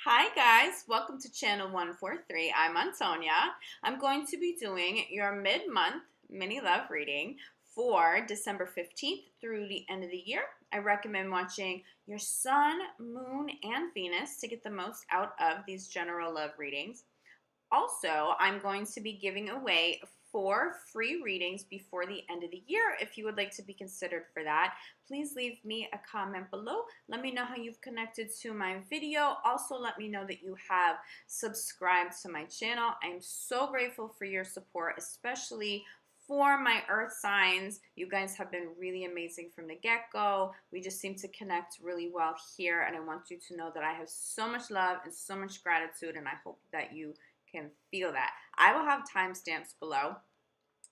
Hi guys, welcome to channel 143. I'm Antonia. I'm going to be doing your mid-month mini love reading for December 15th through the end of the year. I recommend watching your sun, moon, and Venus to get the most out of these general love readings. Also, I'm going to be giving away 4 free readings before the end of the year. If you would like to be considered for that, please leave me a comment below. Let me know how you've connected to my video. Also, let me know that you have subscribed to my channel. I'm so grateful for your support, especially for my earth signs. You guys have been really amazing from the get-go. We just seem to connect really well here, and I want you to know that I have so much love and so much gratitude, and I hope that you can feel that. I will have timestamps below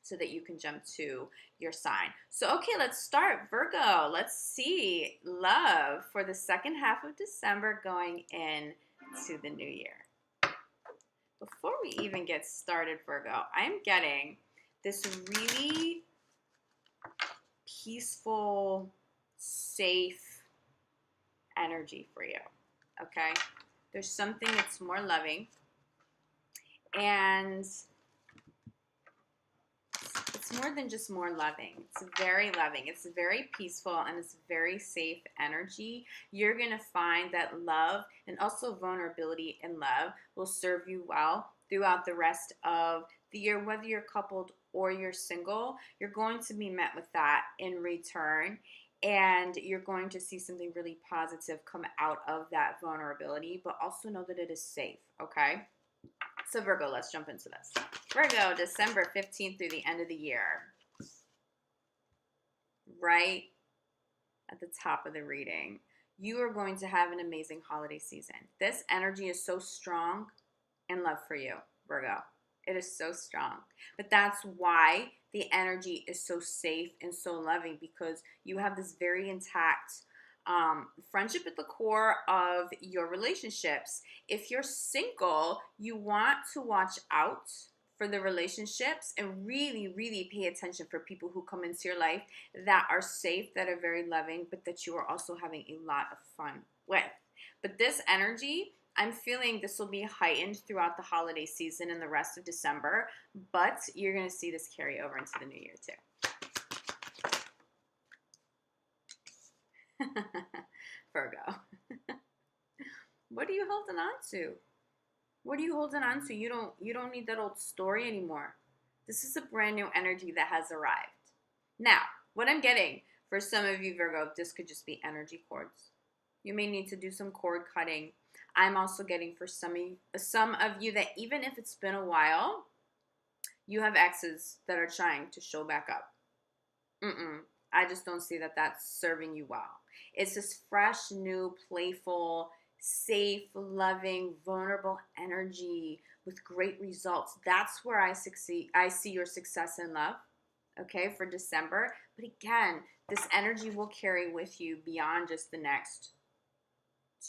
so that you can jump to your sign. So, okay, let's start. Virgo, let's see. Love for the second half of December going into the new year. Before we even get started, Virgo, I'm getting this really peaceful, safe energy for you, okay? There's something that's more loving, and it's more than just more loving. It's very loving. It's very peaceful, and it's very safe energy. You're going to find that love and also vulnerability in love will serve you well throughout the rest of the year. Whether you're coupled or you're single, you're going to be met with that in return, and you're going to see something really positive come out of that vulnerability, but also know that it is safe, okay? So Virgo, let's jump into this. Virgo, December 15th through the end of the year. Right at the top of the reading, you are going to have an amazing holiday season. This energy is so strong in love for you, Virgo. It is so strong. But that's why the energy is so safe and so loving, because you have this very intact friendship at the core of your relationships. If you're single, you want to watch out for the relationships and really, really pay attention for people who come into your life that are safe, that are very loving, but that you are also having a lot of fun with. But this energy, I'm feeling this will be heightened throughout the holiday season and the rest of December, but you're going to see this carry over into the new year too. Virgo. What are you holding on to? What are you holding on to? You don't need that old story anymore. This is a brand new energy that has arrived. Now, what I'm getting for some of you, Virgo, this could just be energy cords. You may need to do some cord cutting. I'm also getting for some of you that even if it's been a while, you have exes that are trying to show back up. I just don't see that that's serving you well. It's this fresh, new, playful, safe, loving, vulnerable energy with great results. That's where I see your success in love, okay, for December. But again, this energy will carry with you beyond just the next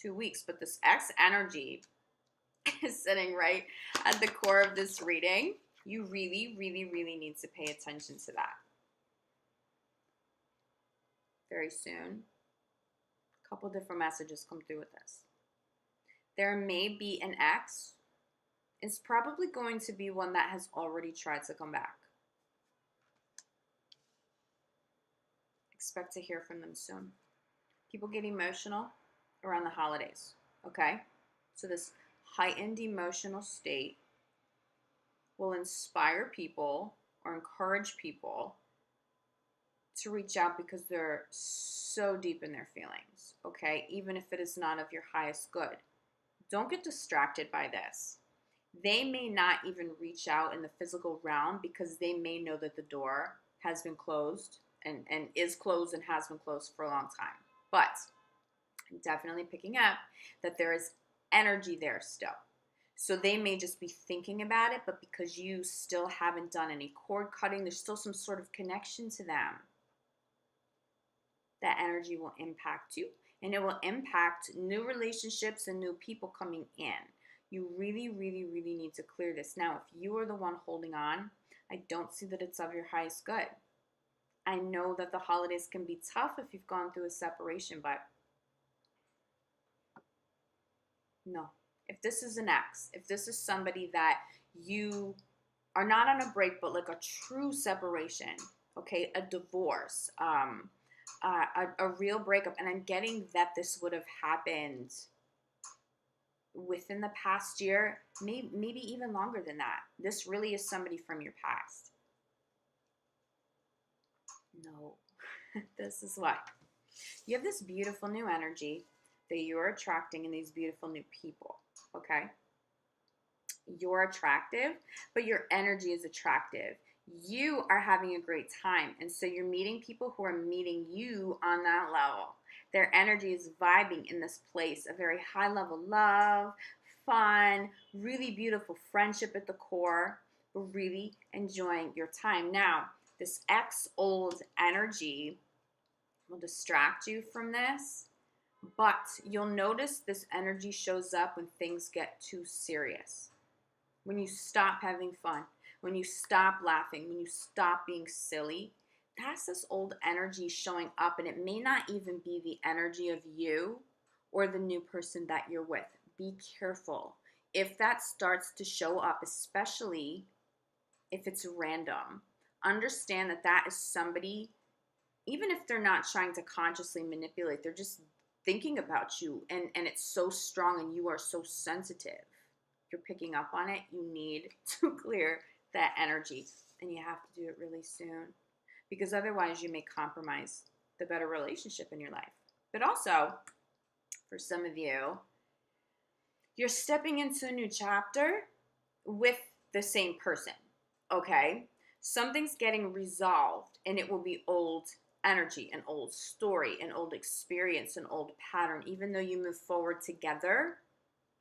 2 weeks. But this X energy is sitting right at the core of this reading. You really, really, really need to pay attention to that. Very soon, a couple different messages come through with this. There may be an ex. It's probably going to be one that has already tried to come back. Expect to hear from them soon. People get emotional around the holidays, okay? So this heightened emotional state will inspire people or encourage people to reach out because they're so deep in their feelings, okay? Even if it is not of your highest good. Don't get distracted by this. They may not even reach out in the physical realm because they may know that the door has been closed and is closed and has been closed for a long time. But I'm definitely picking up that there is energy there still. So they may just be thinking about it, but because you still haven't done any cord cutting, there's still some sort of connection to them. That energy will impact you, and it will impact new relationships and new people coming in. You really, really, really need to clear this. Now, if you are the one holding on, I don't see that it's of your highest good. I know that the holidays can be tough if you've gone through a separation, but no, If this is an ex, if this is somebody that you are not on a break, but like a true separation, okay, a divorce, a real breakup, and I'm getting that this would have happened within the past year, maybe even longer than that. This really is somebody from your past. No, this is why. You have this beautiful new energy that you're attracting in these beautiful new people, okay? You're attractive, but your energy is attractive. You are having a great time, and so you're meeting people who are meeting you on that level. Their energy is vibing in this place, a very high level love, fun, really beautiful friendship at the core, but really enjoying your time. Now, this ex-old energy will distract you from this, but you'll notice this energy shows up when things get too serious. When you stop having fun, when you stop laughing, when you stop being silly, that's this old energy showing up, and it may not even be the energy of you or the new person that you're with. Be careful. If that starts to show up, especially if it's random, understand that that is somebody, even if they're not trying to consciously manipulate, they're just thinking about you, and it's so strong, and you are so sensitive. You're picking up on it. You need to clear that energy, and you have to do it really soon, because otherwise you may compromise the better relationship in your life. But also, for some of you, you're stepping into a new chapter with the same person, okay? Something's getting resolved, and it will be old energy, an old story, an old experience, an old pattern. Even though you move forward together,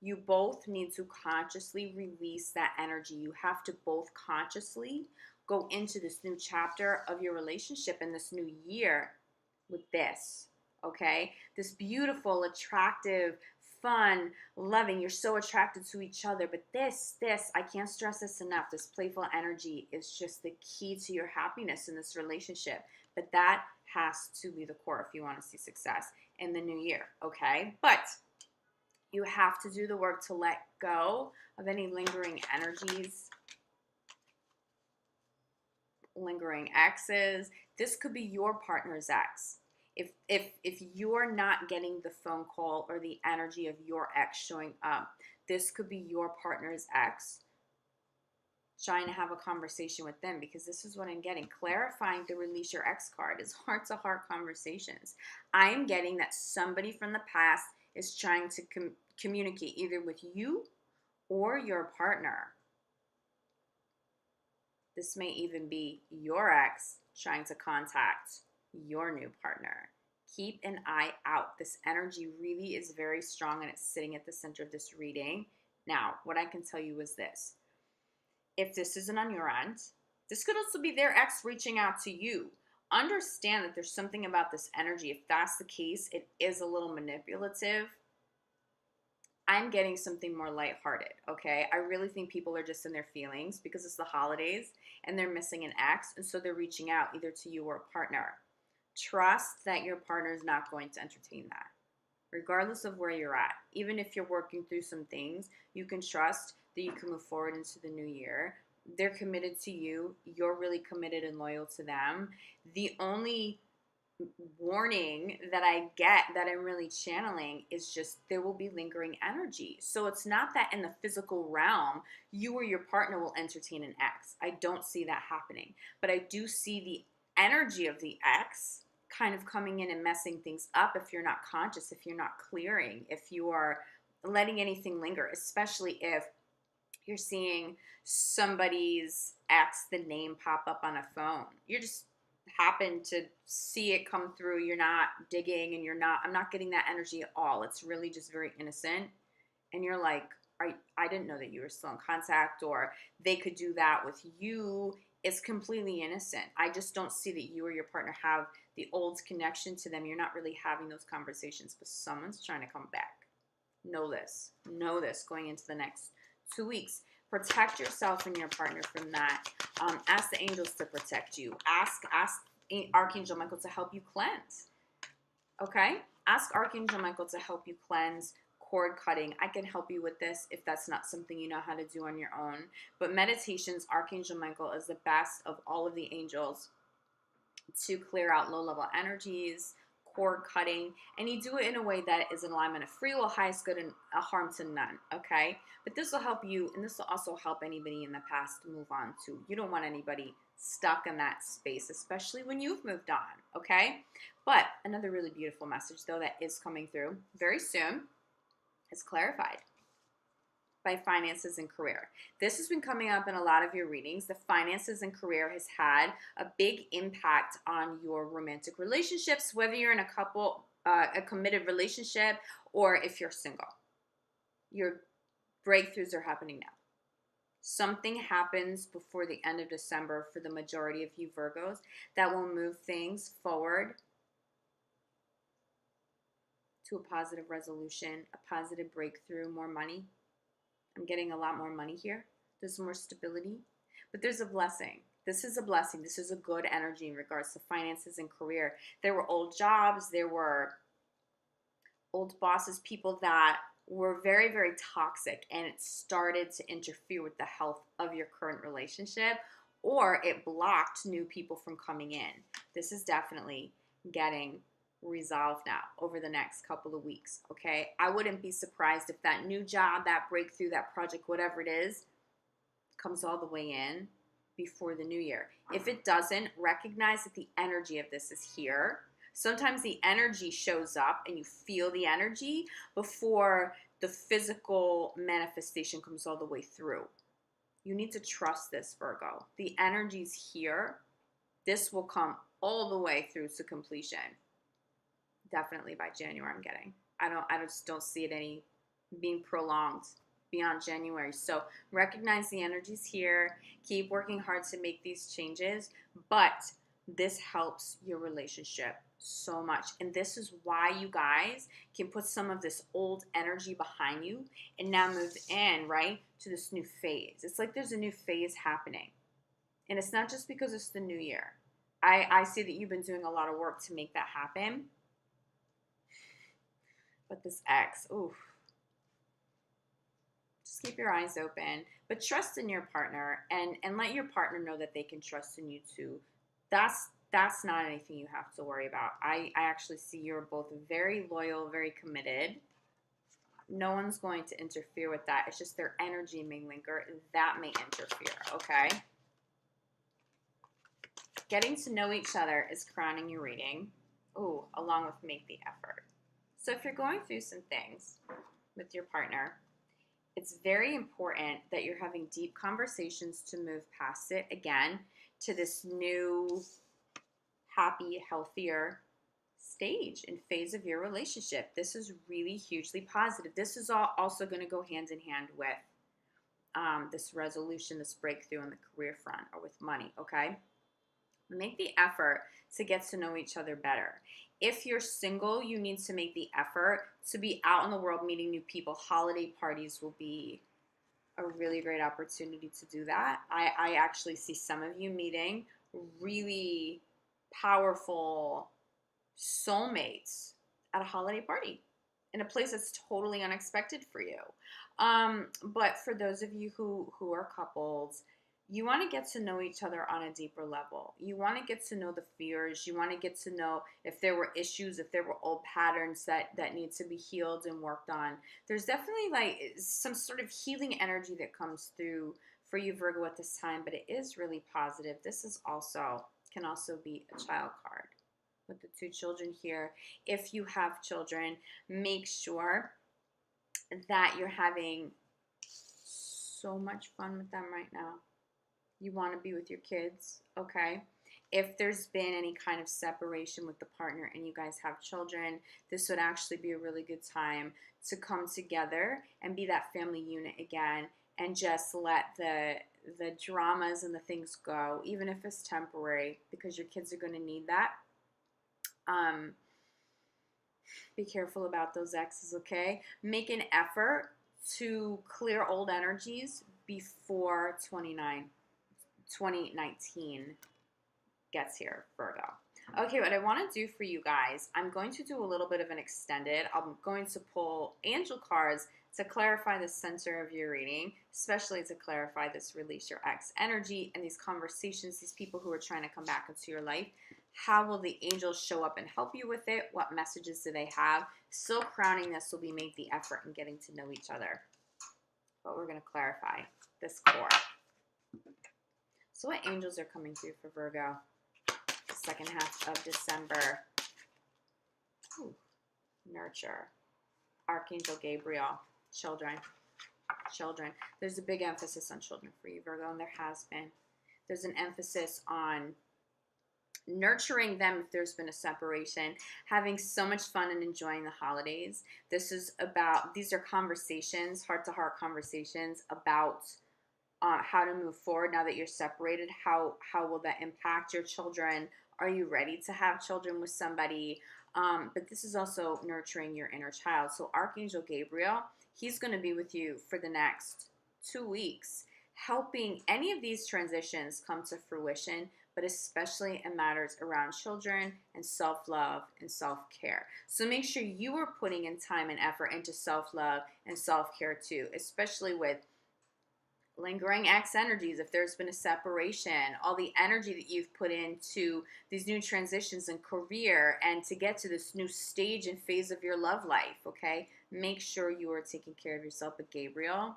you both need to consciously release that energy. You have to both consciously go into this new chapter of your relationship in this new year with this, okay? This beautiful, attractive, fun, loving, you're so attracted to each other. But this, I can't stress this enough, this playful energy is just the key to your happiness in this relationship. But that has to be the core if you want to see success in the new year, okay? But you have to do the work to let go of any lingering energies, lingering exes. This could be your partner's ex. If you're not getting the phone call or the energy of your ex showing up, this could be your partner's ex trying to have a conversation with them, because this is what I'm getting. Clarifying the release your ex card is heart-to-heart conversations. I am getting that somebody from the past is trying to communicate either with you or your partner. This may even be your ex trying to contact your new partner. Keep an eye out. This energy really is very strong, and it's sitting at the center of this reading. Now, what I can tell you is this. If this isn't on your end, this could also be their ex reaching out to you. Understand that there's something about this energy. If that's the case, it is a little manipulative. I'm getting something more lighthearted, okay? I really think people are just in their feelings because it's the holidays and they're missing an ex, and so they're reaching out either to you or a partner. Trust that your partner is not going to entertain that, regardless of where you're at. Even if you're working through some things, you can trust that you can move forward into the new year. They're committed to you. You're really committed and loyal to them. The only warning that I get, that I'm really channeling, is just there will be lingering energy. So it's not that in the physical realm you or your partner will entertain an ex. I don't see that happening. But I do see the energy of the ex kind of coming in and messing things up if you're not conscious, if you're not clearing, if you are letting anything linger, especially if you're seeing somebody's ex, the name pop up on a phone. You're just happen to see it come through. You're not digging, and I'm not getting that energy at all. It's really just very innocent. And you're like, I didn't know that you were still in contact, or they could do that with you. It's completely innocent. I just don't see that you or your partner have the old connection to them. You're not really having those conversations, but someone's trying to come back. Know this going into the next 2 weeks. Protect yourself and your partner from that. Ask the angels to protect you. Ask Archangel Michael to help you cleanse. Okay? Ask Archangel Michael to help you cleanse, cord cutting. I can help you with this if that's not something you know how to do on your own. But meditations, Archangel Michael is the best of all of the angels to clear out low-level energies, cord cutting, and you do it in a way that is in alignment of free will, highest good, and a harm to none, okay? But this will help you, and this will also help anybody in the past to move on too. You don't want anybody stuck in that space, especially when you've moved on, okay? But another really beautiful message, though, that is coming through very soon is clarified by finances and career. This has been coming up in a lot of your readings. The finances and career has had a big impact on your romantic relationships, whether you're in a couple, a committed relationship, or if you're single. Your breakthroughs are happening now. Something happens before the end of December for the majority of you Virgos that will move things forward to a positive resolution, a positive breakthrough, more money. I'm getting a lot more money here. There's more stability, but there's a blessing. This is a blessing. This is a good energy in regards to finances and career. There were old jobs. There were old bosses, people that were very, very toxic, and it started to interfere with the health of your current relationship, or it blocked new people from coming in. This is definitely getting resolved now over the next couple of weeks, okay? I wouldn't be surprised if that new job, that breakthrough, that project, whatever it is, comes all the way in before the new year. If it doesn't, recognize that the energy of this is here. Sometimes the energy shows up and you feel the energy before the physical manifestation comes all the way through. You need to trust this, Virgo. The energy's here. This will come all the way through to completion. Definitely by January, I'm getting. I just don't see it any being prolonged beyond January. So recognize the energy's here. Keep working hard to make these changes, but this helps your relationship so much. And this is why you guys can put some of this old energy behind you and now move in, right, to this new phase. It's like there's a new phase happening. And it's not just because it's the new year. I see that you've been doing a lot of work to make that happen. But this ex, oof. Just keep your eyes open, but trust in your partner and let your partner know that they can trust in you too. That's not anything you have to worry about. I actually see you're both very loyal, very committed. No one's going to interfere with that. It's just their energy may linger. That may interfere, okay? Getting to know each other is crowning your reading. Ooh, along with make the effort. So if you're going through some things with your partner, it's very important that you're having deep conversations to move past it again to this new, happy, healthier stage and phase of your relationship. This is really hugely positive. This is also going to go hand in hand with this resolution, this breakthrough on the career front or with money, okay? Make the effort to get to know each other better. If you're single, you need to make the effort to be out in the world meeting new people. Holiday parties will be a really great opportunity to do that. I actually see some of you meeting really powerful soulmates at a holiday party in a place that's totally unexpected for you. But for those of you who are couples, you want to get to know each other on a deeper level. You want to get to know the fears. You want to get to know if there were issues, if there were old patterns that need to be healed and worked on. There's definitely like some sort of healing energy that comes through for you, Virgo, at this time, but it is really positive. This is can also be a child card with the two children here. If you have children, make sure that you're having so much fun with them right now. You want to be with your kids, okay? If there's been any kind of separation with the partner and you guys have children, this would actually be a really good time to come together and be that family unit again and just let the dramas and the things go, even if it's temporary, because your kids are going to need that. Be careful about those exes, okay? Make an effort to clear old energies before 2019 gets here, Virgo. Okay, what I want to do for you guys, I'm going to do a little bit of an extended. I'm going to pull angel cards to clarify the center of your reading, especially to clarify this release your ex energy and these conversations, these people who are trying to come back into your life. How will the angels show up and help you with it? What messages do they have? Still crowning this will be make the effort in getting to know each other. But we're going to clarify this core. So what angels are coming through for Virgo? The second half of December. Ooh, nurture. Archangel Gabriel. Children. Children. There's a big emphasis on children for you, Virgo, and there has been. There's an emphasis on nurturing them if there's been a separation, having so much fun and enjoying the holidays. These are conversations, heart-to-heart conversations about how to move forward now that you're separated. How will that impact your children? Are you ready to have children with somebody? But this is also nurturing your inner child. So Archangel Gabriel, he's going to be with you for the next 2 weeks, helping any of these transitions come to fruition, but especially in matters around children and self-love and self-care. So make sure you are putting in time and effort into self-love and self-care too, especially with lingering ex energies, if there's been a separation, all the energy that you've put into these new transitions in career and to get to this new stage and phase of your love life, okay? Make sure you are taking care of yourself. But Gabriel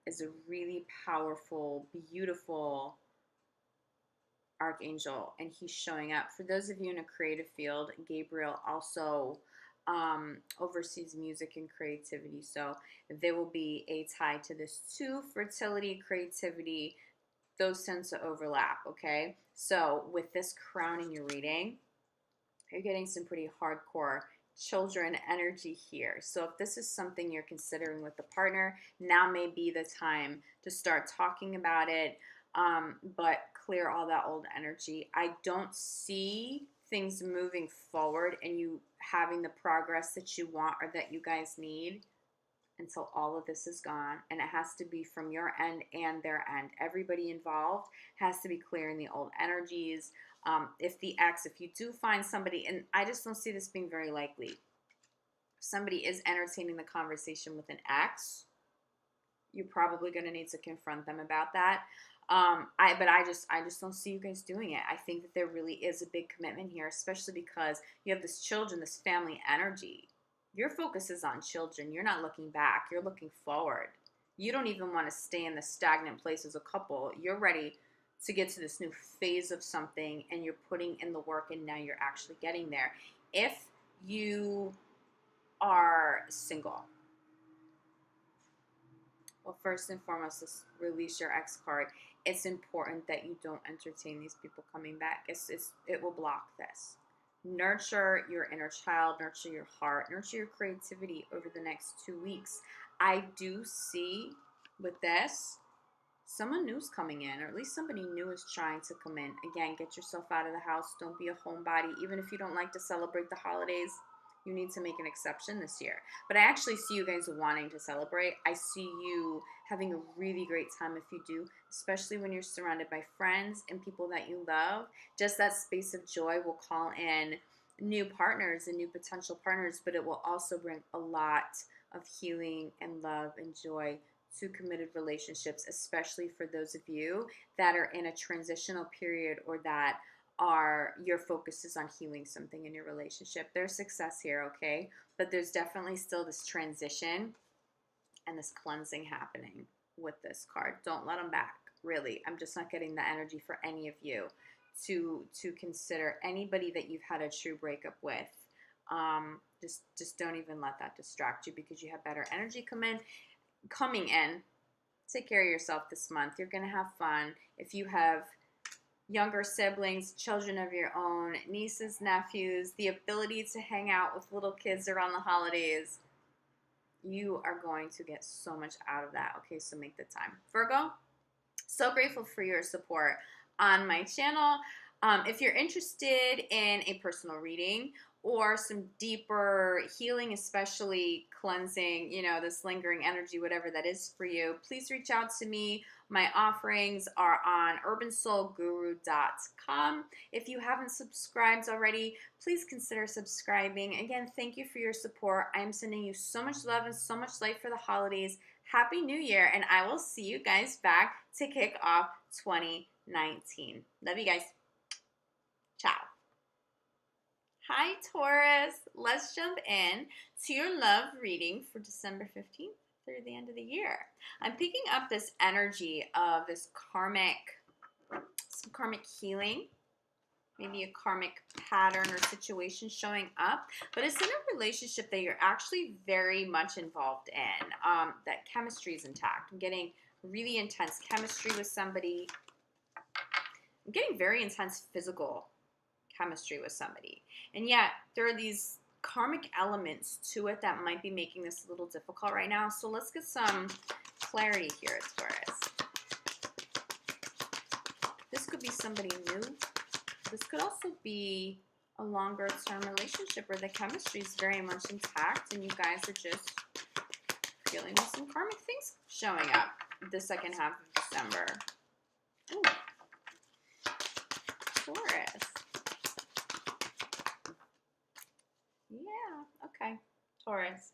is a really powerful, beautiful archangel, and he's showing up. For those of you in a creative field, Gabriel also oversees music and creativity. So there will be a tie to this too. Fertility, creativity, those tend to overlap, okay? So with this crowning your reading, you're getting some pretty hardcore children energy here. So if this is something you're considering with a partner, now may be the time to start talking about it, but clear all that old energy. I don't see things moving forward and you having the progress that you want or that you guys need until all of this is gone. And it has to be from your end and their end. Everybody involved has to be clearing the old energies. If you do find somebody, and I just don't see this being very likely, if somebody is entertaining the conversation with an ex, you're probably going to need to confront them about that. I just don't see you guys doing it. I think that there really is a big commitment here, especially because you have this children, this family energy. Your focus is on children. You're not looking back. You're looking forward. You don't even want to stay in the stagnant place as a couple. You're ready to get to this new phase of something, and you're putting in the work, and now you're actually getting there. If you are single, well, first and foremost, let's release your ex card. It's important that you don't entertain these people coming back. It will block this. Nurture your inner child, nurture your heart, nurture your creativity over the next 2 weeks. I do see with this, someone new's coming in, or at least somebody new is trying to come in. Again, get yourself out of the house. Don't be a homebody. Even if you don't like to celebrate the holidays, you need to make an exception this year. But I actually see you guys wanting to celebrate. I see you having a really great time if you do, especially when you're surrounded by friends and people that you love. Just that space of joy will call in new partners and new potential partners, but it will also bring a lot of healing and love and joy to committed relationships, especially for those of you that are in a transitional period or that your focus is on healing something in your relationship. There's success here, okay? But there's definitely still this transition and this cleansing happening with this card. Don't let them back, really. I'm just not getting the energy for any of you to consider anybody that you've had a true breakup with. Just don't even let that distract you, because you have better energy coming in. Take care of yourself this month. You're going to have fun. If you have younger siblings, children of your own, nieces, nephews, the ability to hang out with little kids around the holidays, you are going to get so much out of that. Okay, so make the time. Virgo, so grateful for your support on my channel. If you're interested in a personal reading or some deeper healing, especially cleansing, you know, this lingering energy, whatever that is for you, please reach out to me. My offerings are on urbansoulguru.com. If you haven't subscribed already, please consider subscribing. Again, thank you for your support. I am sending you so much love and so much light for the holidays. Happy New Year, and I will see you guys back to kick off 2019. Love you guys. Ciao. Hi, Taurus. Let's jump in to your love reading for December 15th through the end of the year. I'm picking up this energy of this some karmic healing, maybe a karmic pattern or situation showing up, but it's in a relationship that you're actually very much involved in. That chemistry is intact. I'm getting really intense chemistry with somebody. I'm getting very intense physical chemistry with somebody. And yet, there are these karmic elements to it that might be making this a little difficult right now. So let's get some clarity here, Taurus. This could be somebody new. This could also be a longer term relationship where the chemistry is very much intact and you guys are just dealing with some karmic things showing up the second half of December. Ooh. Taurus. Yeah, okay. Taurus.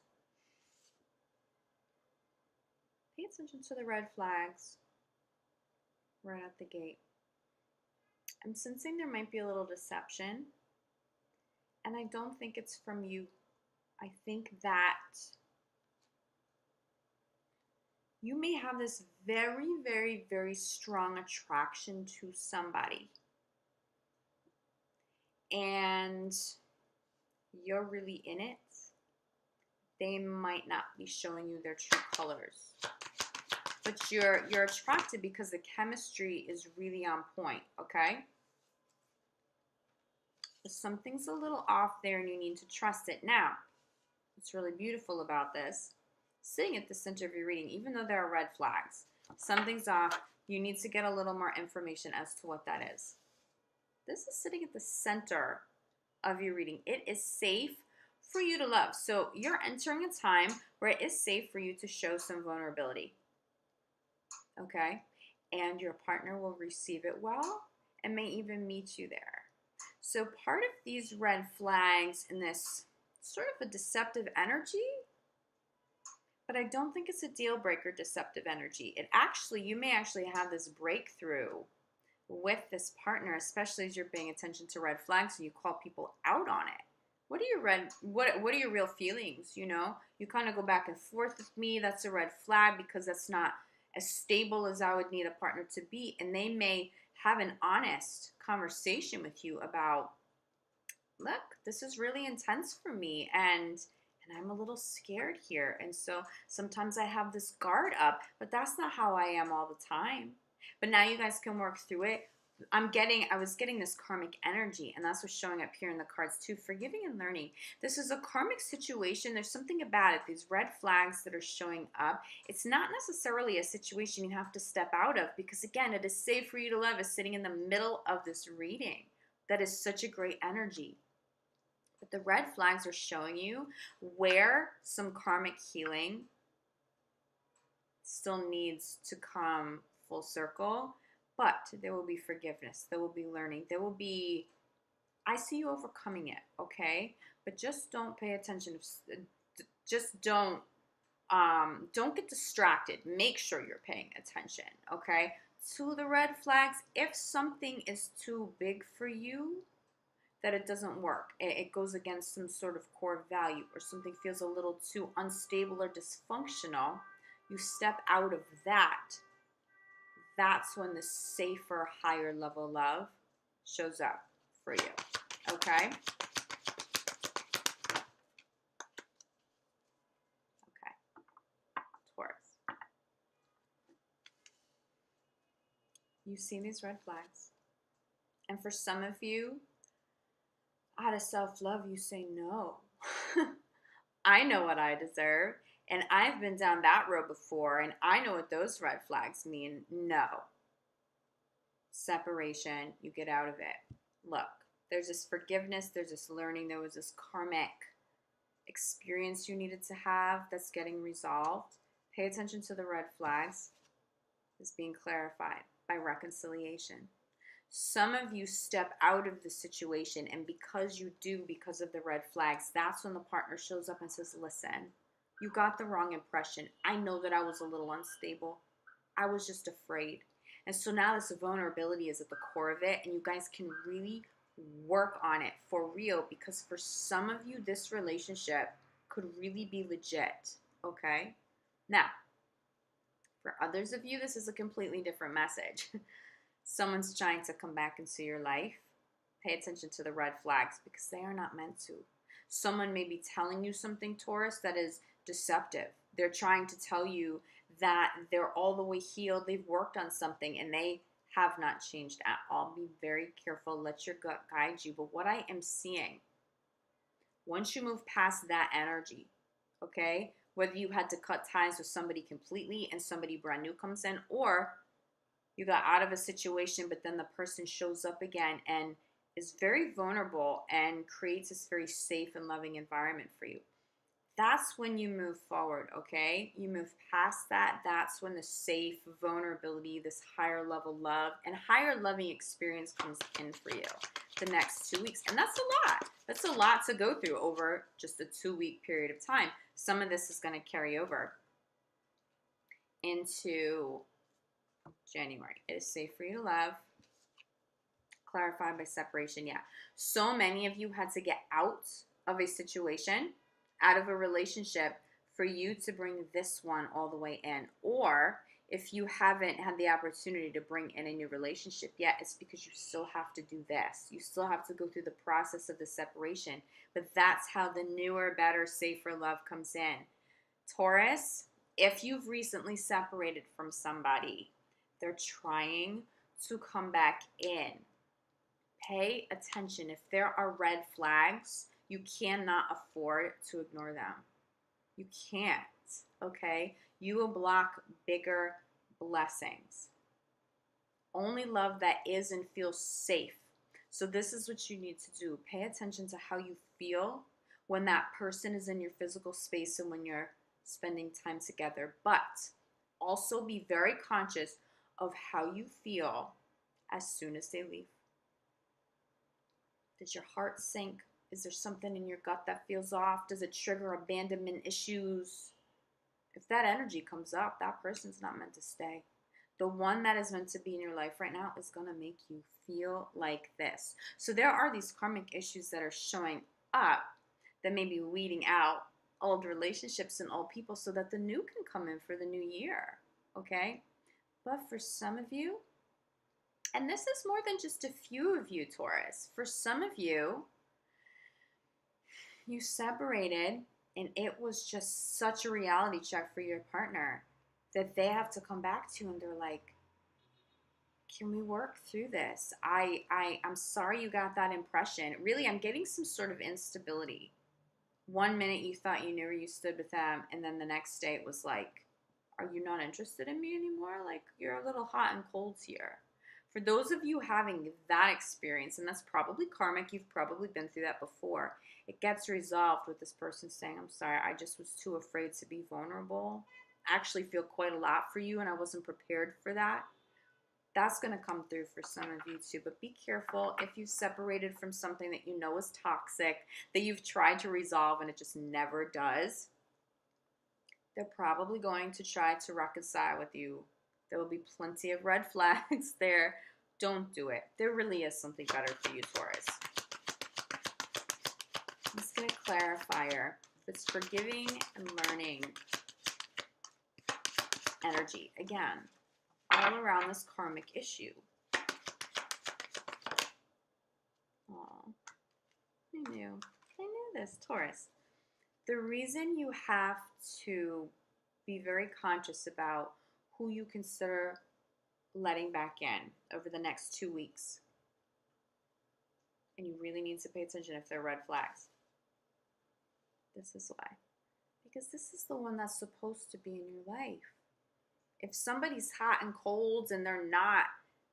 Pay attention to the red flags right at the gate. I'm sensing there might be a little deception, and I don't think it's from you. I think that you may have this very, very, very strong attraction to somebody, and you're really in it. They might not be showing you their true colors, but you're attracted because the chemistry is really on point, okay? But something's a little off there and you need to trust it. Now, what's really beautiful about this, sitting at the center of your reading, even though there are red flags, something's off. You need to get a little more information as to what that is. This is sitting at the center of your reading. It is safe for you to love. So you're entering a time where it is safe for you to show some vulnerability. Okay? And your partner will receive it well and may even meet you there. So part of these red flags in this sort of a deceptive energy, but I don't think it's a deal breaker deceptive energy. You may actually have this breakthrough with this partner, especially as you're paying attention to red flags and you call people out on it. What are your real feelings? You know, you kind of go back and forth with me. That's a red flag because that's not as stable as I would need a partner to be. And they may have an honest conversation with you about, look, this is really intense for me and I'm a little scared here. And so sometimes I have this guard up, but that's not how I am all the time. But now you guys can work through it. I was getting this karmic energy, and that's what's showing up here in the cards too. Forgiving and learning. This is a karmic situation. There's something about it. These red flags that are showing up. It's not necessarily a situation you have to step out of because, again, it is safe for you to love is sitting in the middle of this reading. That is such a great energy. But the red flags are showing you where some karmic healing still needs to come full circle. But there will be forgiveness. There will be learning. There will be, I see you overcoming it, okay? But just don't pay attention. Just don't get distracted. Make sure you're paying attention, okay? To the red flags, if something is too big for you, that it doesn't work. It goes against some sort of core value or something feels a little too unstable or dysfunctional, you step out of that. That's when the safer, higher level love shows up for you, okay? Okay, Taurus. You've seen these red flags. And for some of you, out of self-love, you say no. I know what I deserve. And I've been down that road before, and I know what those red flags mean. No. Separation, you get out of it. Look, There's this forgiveness, there's this learning, there was this karmic experience you needed to have that's getting resolved. Pay attention to the red flags. Is being clarified by reconciliation. Some of you step out of the situation, and because of the red flags, that's when the partner shows up and says, listen, you got the wrong impression. I know that I was a little unstable. I was just afraid. And so now this vulnerability is at the core of it, and you guys can really work on it for real, because for some of you, this relationship could really be legit, okay? Now, for others of you, this is a completely different message. Someone's trying to come back into your life. Pay attention to the red flags, because they are not meant to. Someone may be telling you something, Taurus, that is deceptive. They're trying to tell you that they're all the way healed, they've worked on something, and they have not changed at all. Be very careful. Let your gut guide you. But what I am seeing, once you move past that energy, okay, whether you had to cut ties with somebody completely and somebody brand new comes in, or you got out of a situation, but then the person shows up again and is very vulnerable and creates this very safe and loving environment for you. That's when you move forward, okay? You move past that. That's when the safe vulnerability, this higher level love and higher loving experience comes in for you the next 2 weeks. And that's a lot. That's a lot to go through over just a 2-week period of time. Some of this is going to carry over into January. It is safe for you to love. Clarified by separation, yeah. So many of you had to get out of a situation, out of a relationship, for you to bring this one all the way in. Or if you haven't had the opportunity to bring in a new relationship yet, it's because you still have to do this. You still have to go through the process of the separation. But that's how the newer, better, safer love comes in. Taurus, if you've recently separated from somebody, they're trying to come back in. Pay attention. If there are red flags, you cannot afford to ignore them. You can't, okay? You will block bigger blessings. Only love that is and feels safe. So this is what you need to do. Pay attention to how you feel when that person is in your physical space and when you're spending time together. But also be very conscious of how you feel as soon as they leave. Does your heart sink? Is there something in your gut that feels off? Does it trigger abandonment issues? If that energy comes up, that person's not meant to stay. The one that is meant to be in your life right now is going to make you feel like this. So there are these karmic issues that are showing up that may be weeding out old relationships and old people so that the new can come in for the new year, okay? But for some of you, and this is more than just a few of you, Taurus, for some of you, you separated and it was just such a reality check for your partner that they have to come back to you and they're like, can we work through this? I'm sorry you got that impression. Really, I'm getting some sort of instability. 1 minute you thought you knew where you stood with them, and then the next day it was like, are you not interested in me anymore? Like, you're a little hot and cold here. For those of you having that experience, and that's probably karmic, you've probably been through that before, it gets resolved with this person saying, I'm sorry, I just was too afraid to be vulnerable. I actually feel quite a lot for you, and I wasn't prepared for that. That's going to come through for some of you too. But be careful if you've separated from something that you know is toxic, that you've tried to resolve and it just never does. They're probably going to try to reconcile with you. There will be plenty of red flags there. Don't do it. There really is something better for you, Taurus. I'm just going to clarifier. It's forgiving and learning energy. Again, all around this karmic issue. Oh, I knew this, Taurus. The reason you have to be very conscious about who you consider letting back in over the next 2 weeks, and you really need to pay attention if they're red flags. This is why. Because this is the one that's supposed to be in your life. If somebody's hot and cold and they're not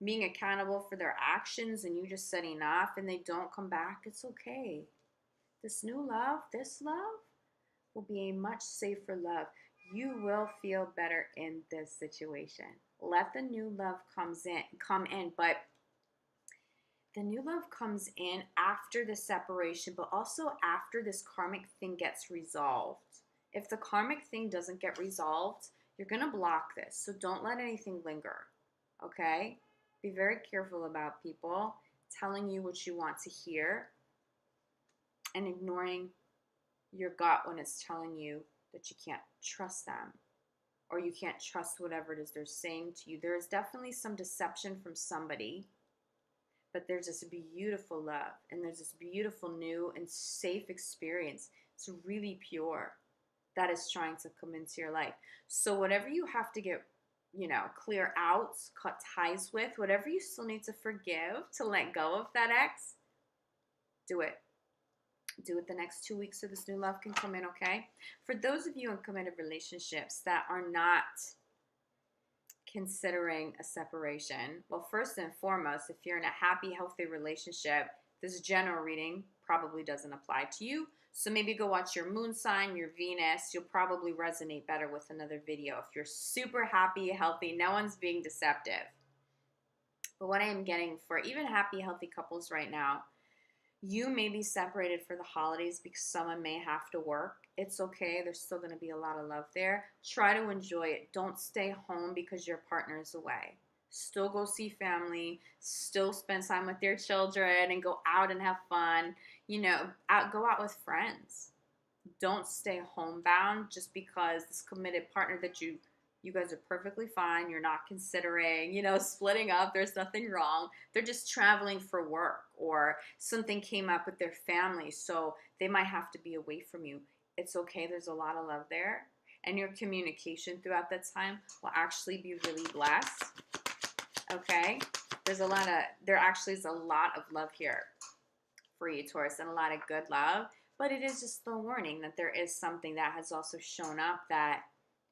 being accountable for their actions and you just setting off and they don't come back, it's okay. This new love, this love will be a much safer love. You will feel better in this situation. Let the new love come in, but the new love comes in after the separation, but also after this karmic thing gets resolved. If the karmic thing doesn't get resolved, you're going to block this. So don't let anything linger, okay? Be very careful about people telling you what you want to hear and ignoring your gut when it's telling you that you can't trust them or you can't trust whatever it is they're saying to you. There is definitely some deception from somebody, but there's this beautiful love and there's this beautiful new and safe experience. It's really pure that is trying to come into your life. So whatever you have to get, clear out, cut ties with, whatever you still need to forgive, to let go of that ex, do it. Do it the next 2 weeks so this new love can come in, okay? For those of you in committed relationships that are not considering a separation, well, first and foremost, if you're in a happy, healthy relationship, this general reading probably doesn't apply to you. So maybe go watch your moon sign, your Venus. You'll probably resonate better with another video. If you're super happy, healthy, no one's being deceptive. But what I am getting for even happy, healthy couples right now, you may be separated for the holidays because someone may have to work. It's okay. There's still going to be a lot of love there. Try to enjoy it. Don't stay home because your partner is away. Still go see family. Still spend time with your children and go out and have fun. Go out with friends. Don't stay homebound just because this committed partner that you guys are perfectly fine. You're not considering, splitting up. There's nothing wrong. They're just traveling for work or something came up with their family. So they might have to be away from you. It's okay. There's a lot of love there. And your communication throughout that time will actually be really blessed. Okay? There actually is a lot of love here for you, Taurus, and a lot of good love. But it is just the warning that there is something that has also shown up that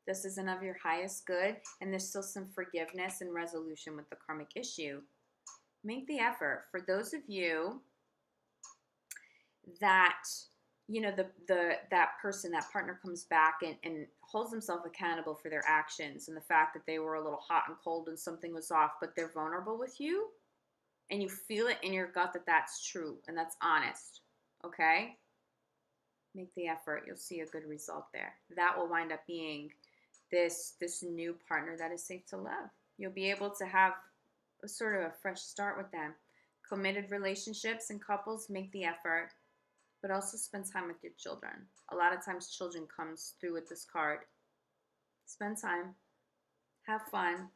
this isn't of your highest good, and there's still some forgiveness and resolution with the karmic issue. Make the effort. For those of you that, that person, that partner comes back and holds themselves accountable for their actions and the fact that they were a little hot and cold and something was off, but they're vulnerable with you, and you feel it in your gut that that's true and that's honest, okay? Make the effort. You'll see a good result there. That will wind up being this new partner that is safe to love. You'll be able to have a sort of a fresh start with them. Committed relationships and couples, make the effort, but also spend time with your children. A lot of times children comes through with this card. Spend time, have fun,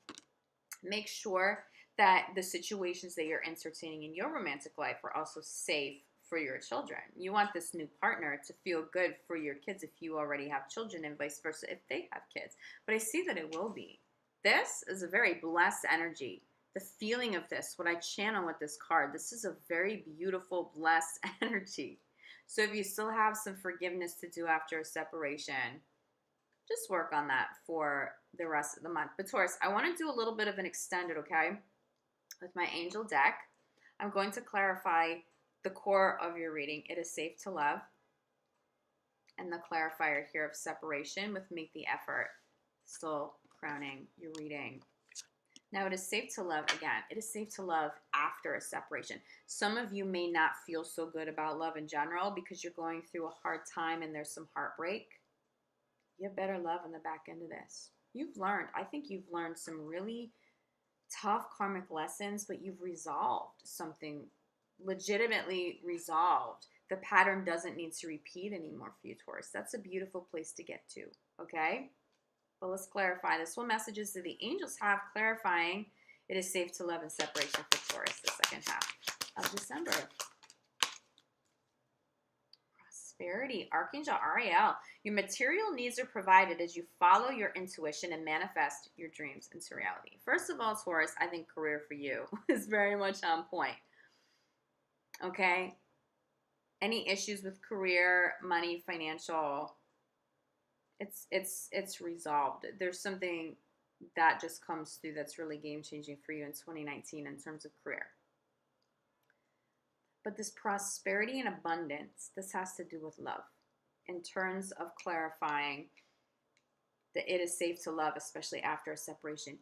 make sure that the situations that you're entertaining in your romantic life are also safe for your children. You want this new partner to feel good for your kids if you already have children, and vice versa if they have kids. But I see that it will be. This is a very blessed energy. The feeling of this, what I channel with this card, this is a very beautiful, blessed energy. So if you still have some forgiveness to do after a separation, just work on that for the rest of the month. But Taurus, I want to do a little bit of an extended, okay, with my angel deck. I'm going to clarify the core of your reading. It is safe to love. And the clarifier here of separation with make the effort. Still crowning your reading. Now it is safe to love again. It is safe to love after a separation. Some of you may not feel so good about love in general because you're going through a hard time and there's some heartbreak. You have better love on the back end of this. I think you've learned some really tough karmic lessons, but you've resolved something, legitimately resolved. The pattern doesn't need to repeat anymore for you, Taurus. That's a beautiful place to get to, okay? But let's clarify this. What messages do the angels have clarifying it is safe to love and separation for Taurus the second half of December? Prosperity, Archangel Ariel. Your material needs are provided as you follow your intuition and manifest your dreams into reality. First of all, Taurus, I think career for you is very much on point. Okay? Any issues with career, money, financial, it's resolved. There's something that just comes through that's really game-changing for you in 2019 in terms of career. But this prosperity and abundance, this has to do with love in terms of clarifying that it is safe to love, especially after a separation.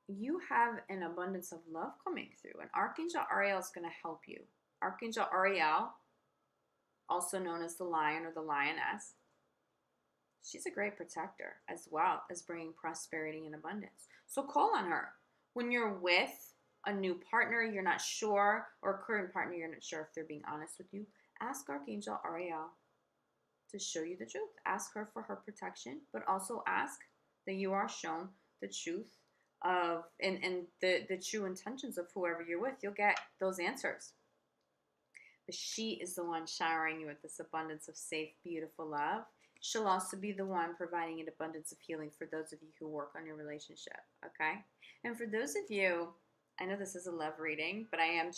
You have an abundance of love coming through, and Archangel Ariel is going to help you. Archangel Ariel, also known as the lion or the lioness, she's a great protector as well as bringing prosperity and abundance. So call on her. When you're with a new partner, you're not sure, or a current partner, you're not sure if they're being honest with you, ask Archangel Ariel to show you the truth. Ask her for her protection, but also ask that you are shown the truth of and the true intentions of whoever you're with. You'll get those answers. But she is the one showering you with this abundance of safe, beautiful love. She'll also be the one providing an abundance of healing for those of you who work on your relationship, okay? And for those of you, I know this is a love reading, but I am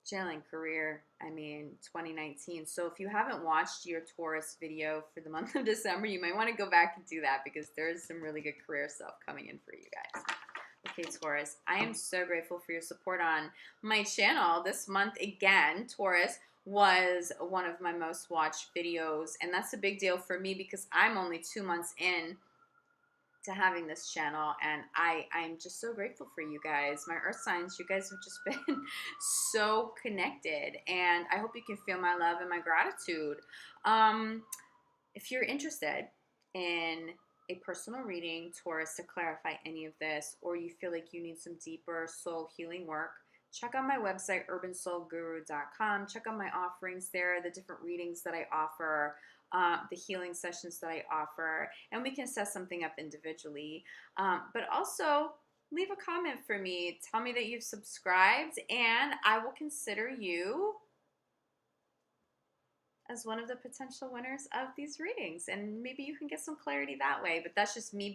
channeling career, 2019. So if you haven't watched your Taurus video for the month of December, you might want to go back and do that because there's some really good career stuff coming in for you guys. Okay, Taurus, I am so grateful for your support on my channel. This month, again, Taurus was one of my most watched videos, and that's a big deal for me because I'm only 2 months in to having this channel, and I'm just so grateful for you guys. My earth signs, you guys have just been so connected, and I hope you can feel my love and my gratitude. If you're interested in a personal reading, Taurus, to clarify any of this, or you feel like you need some deeper soul healing work, check out my website, urbansoulguru.com. Check out my offerings there, the different readings that I offer, the healing sessions that I offer, and we can set something up individually. But also, leave a comment for me. Tell me that you've subscribed, and I will consider you as one of the potential winners of these readings, and maybe you can get some clarity that way. But that's just me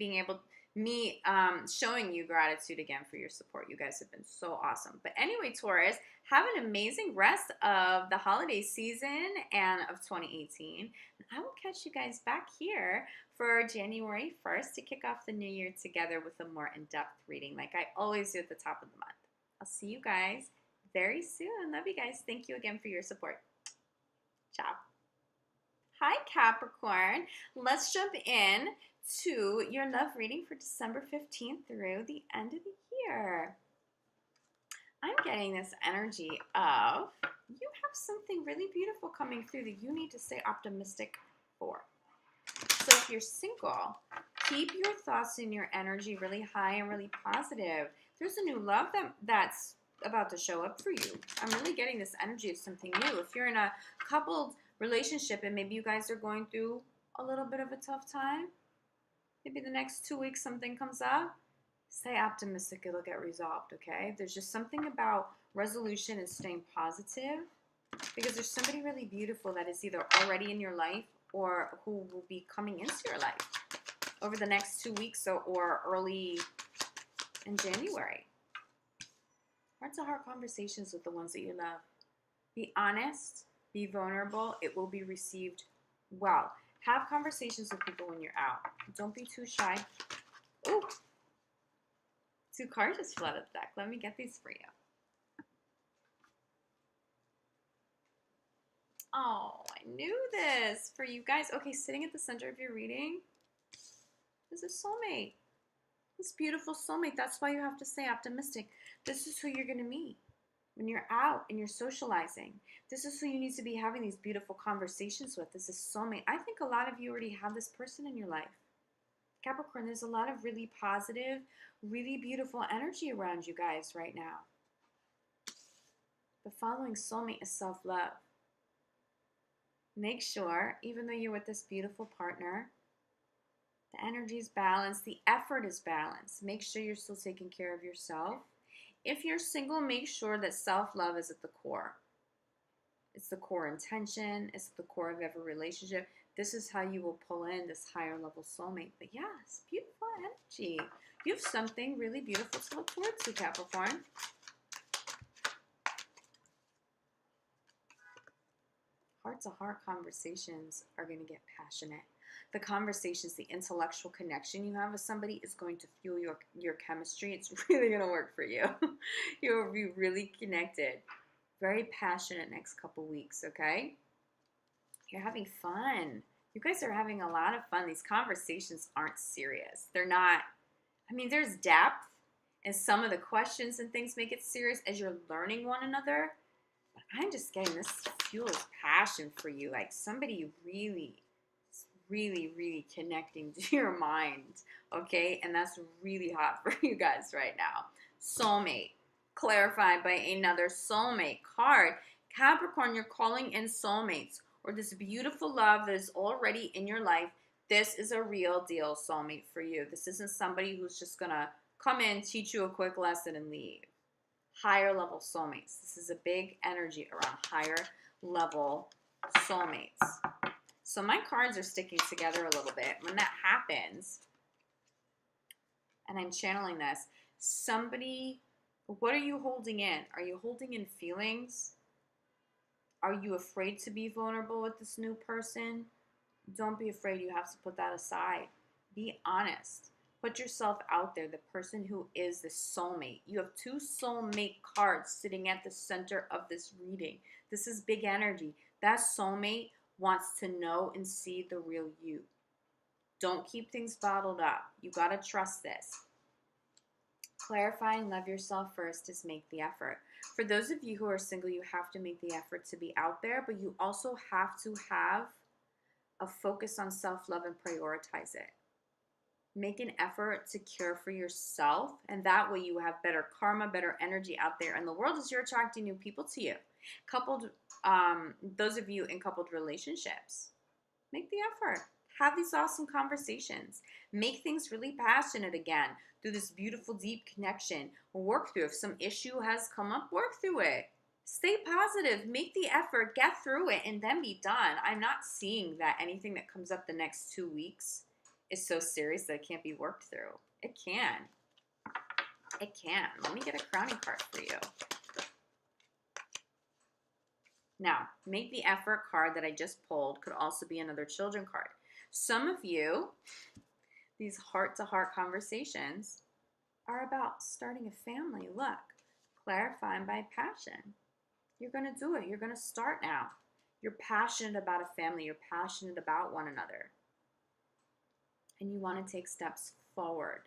showing you gratitude again for your support. You guys have been so awesome. But anyway, Taurus, have an amazing rest of the holiday season and of 2018. And I will catch you guys back here for January 1st to kick off the new year together with a more in-depth reading like I always do at the top of the month. I'll see you guys very soon. Love you guys. Thank you again for your support. Ciao. Hi, Capricorn. Let's jump in to your love reading for December 15th through the end of the year. I'm getting this energy of you have something really beautiful coming through that you need to stay optimistic for. So if you're single, keep your thoughts and your energy really high and really positive. There's a new love that's about to show up for you. I'm really getting this energy of something new. If you're in a coupled relationship and maybe you guys are going through a little bit of a tough time, maybe the next 2 weeks something comes up, stay optimistic, it'll get resolved, okay? There's just something about resolution and staying positive because there's somebody really beautiful that is either already in your life or who will be coming into your life over the next 2 weeks or early in January. Heart-to-heart conversations with the ones that you love. Be honest, be vulnerable. It will be received well. Have conversations with people when you're out. Don't be too shy. Ooh, 2 cards just fell out of the deck. Let me get these for you. Oh, I knew this for you guys. Okay, sitting at the center of your reading is a soulmate. This beautiful soulmate. That's why you have to stay optimistic. This is who you're going to meet when you're out and you're socializing. This is who you need to be having these beautiful conversations with. This is soulmate. I think a lot of you already have this person in your life. Capricorn, there's a lot of really positive, really beautiful energy around you guys right now. The following soulmate is self-love. Make sure, even though you're with this beautiful partner, the energy is balanced, the effort is balanced. Make sure you're still taking care of yourself. If you're single, make sure that self-love is at the core. It's the core intention. It's the core of every relationship. This is how you will pull in this higher level soulmate. But yes, beautiful energy. You have something really beautiful to look forward to, Capricorn. Heart-to-heart conversations are going to get passionate. the conversations, the intellectual connection you have with somebody is going to fuel your chemistry. It's really going to work for you. You'll be really connected. Very passionate next couple weeks, okay? You're having fun. You guys are having a lot of fun. These conversations aren't serious. They're not, I mean, there's depth, and some of the questions and things make it serious as you're learning one another. But I'm just getting this fuels passion for you. Like somebody really, really, really connecting to your mind, okay? And that's really hot for you guys right now. Soulmate, clarified by another soulmate card. Capricorn, you're calling in soulmates or this beautiful love that is already in your life. This is a real deal soulmate for you. This isn't somebody who's just going to come in, teach you a quick lesson, and leave. Higher level soulmates. This is a big energy around higher level soulmates. So my cards are sticking together a little bit. When that happens, and I'm channeling this, somebody, what are you holding in? Are you holding in feelings? Are you afraid to be vulnerable with this new person? Don't be afraid. You have to put that aside. Be honest. Put yourself out there, the person who is the soulmate. You have two soulmate cards sitting at the center of this reading. This is big energy. That soulmate wants to know and see the real you. Don't keep things bottled up. You got to trust this. Clarify and love yourself first is make the effort. For those of you who are single, you have to make the effort to be out there, but you also have to have a focus on self-love and prioritize it. Make an effort to care for yourself, and that way you have better karma, better energy out there in the world as you're attracting new people to you. Coupled, those of you in coupled relationships, make the effort. Have these awesome conversations. Make things really passionate again through this beautiful, deep connection. Work through. If some issue has come up, work through it. Stay positive. Make the effort. Get through it, and then be done. I'm not seeing that anything that comes up the next 2 weeks is so serious that it can't be worked through. It can. It can. Let me get a crowning card for you. Now, make the effort card that I just pulled could also be another children card. Some of you, these heart-to-heart conversations are about starting a family. Look, clarifying by passion. You're going to do it. You're going to start now. You're passionate about a family. You're passionate about one another. And you want to take steps forward.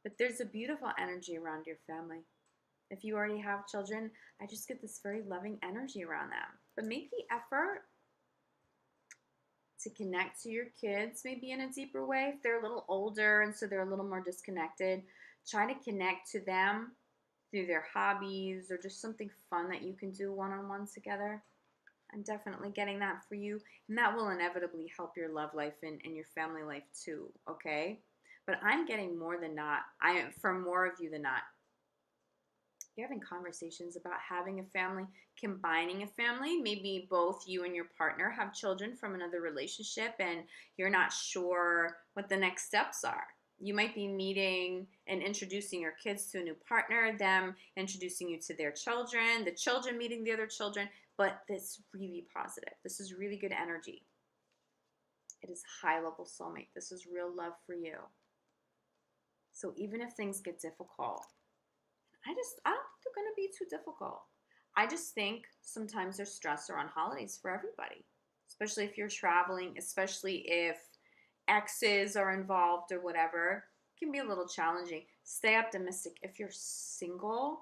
But there's a beautiful energy around your family. If you already have children, I just get this very loving energy around them. But make the effort to connect to your kids maybe in a deeper way. If they're a little older and so they're a little more disconnected, try to connect to them through their hobbies or just something fun that you can do one-on-one together. I'm definitely getting that for you, and that will inevitably help your love life and your family life too, okay? But I'm getting more than not, for more of you than not, you're having conversations about having a family, combining a family. Maybe both you and your partner have children from another relationship and you're not sure what the next steps are. You might be meeting and introducing your kids to a new partner, them introducing you to their children, the children meeting the other children, but it's really positive. This is really good energy. It is high-level soulmate. This is real love for you. So even if things get difficult, I don't think they're going to be too difficult. I just think sometimes there's stress around holidays for everybody, especially if you're traveling, especially if exes are involved or whatever. It can be a little challenging. Stay optimistic. If you're single,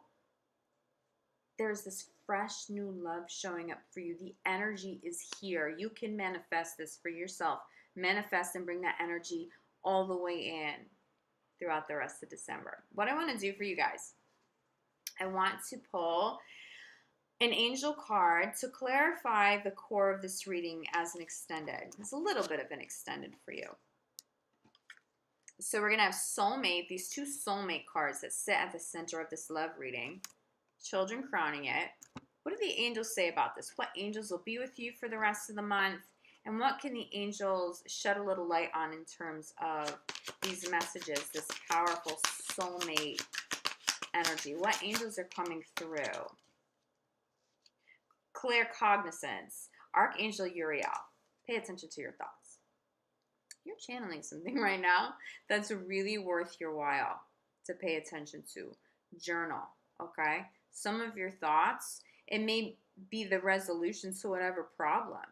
there's this fresh new love showing up for you. The energy is here. You can manifest this for yourself. Manifest and bring that energy all the way in throughout the rest of December. What I want to do for you guys, I want to pull an angel card to clarify the core of this reading as an extended. It's a little bit of an extended for you. So we're going to have soulmate, these two soulmate cards that sit at the center of this love reading. Children crowning it. What do the angels say about this? What angels will be with you for the rest of the month? And what can the angels shed a little light on in terms of these messages, this powerful soulmate energy? What angels are coming through? Clear cognizance. Archangel Uriel. Pay attention to your thoughts. You're channeling something right now that's really worth your while to pay attention to. Journal, okay? Some of your thoughts, it may be the resolution to whatever problem.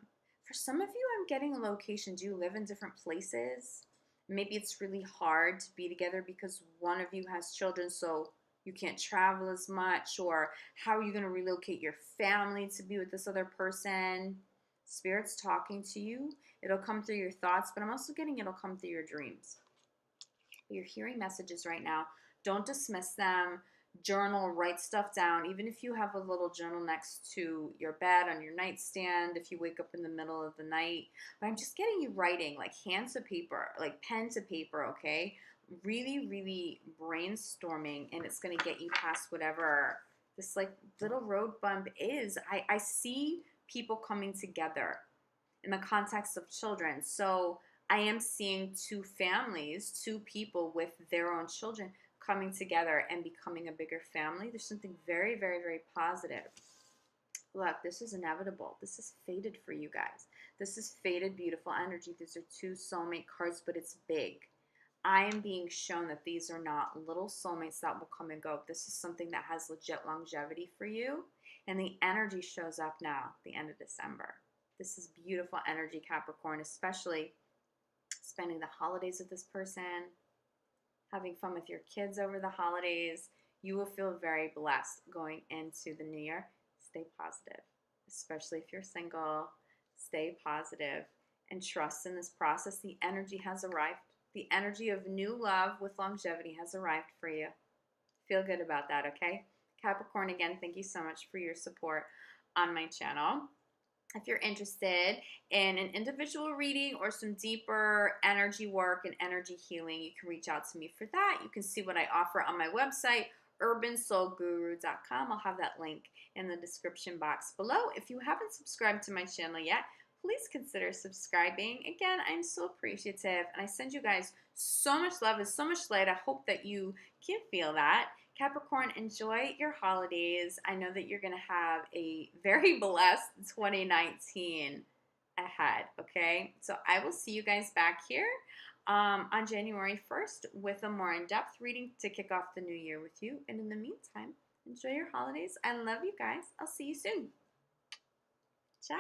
For some of you, I'm getting a location. Do you live in different places? Maybe it's really hard to be together because one of you has children, so you can't travel as much, or how are you going to relocate your family to be with this other person? Spirit's talking to you. It'll come through your thoughts, but I'm also getting it'll come through your dreams. You're hearing messages right now. Don't dismiss them. Journal, write stuff down. Even if you have a little journal next to your bed, on your nightstand, if you wake up in the middle of the night. But I'm just getting you writing, like hand to paper, like pen to paper, okay? Really, really brainstorming, and it's going to get you past whatever this like little road bump is. I see people coming together in the context of children. So I am seeing two families, two people with their own children coming together and becoming a bigger family. There's something very, very, very positive. Look, this is inevitable. This is fated for you guys. This is fated, beautiful energy. These are two soulmate cards, but it's big. I am being shown that these are not little soulmates that will come and go. This is something that has legit longevity for you. And the energy shows up now, the end of December. This is beautiful energy, Capricorn, especially spending the holidays with this person, having fun with your kids over the holidays. You will feel very blessed going into the new year. Stay positive, especially if you're single. Stay positive and trust in this process. The energy has arrived. The energy of new love with longevity has arrived for you. Feel good about that, okay? Capricorn, again, thank you so much for your support on my channel. If you're interested in an individual reading or some deeper energy work and energy healing, you can reach out to me for that. You can see what I offer on my website, urbansoulguru.com. I'll have that link in the description box below. If you haven't subscribed to my channel yet, please consider subscribing. Again, I'm so appreciative, and I send you guys so much love and so much light. I hope that you can feel that. Capricorn, enjoy your holidays. I know that you're going to have a very blessed 2019 ahead, okay? So I will see you guys back here on January 1st with a more in-depth reading to kick off the new year with you. And in the meantime, enjoy your holidays. I love you guys. I'll see you soon. Ciao.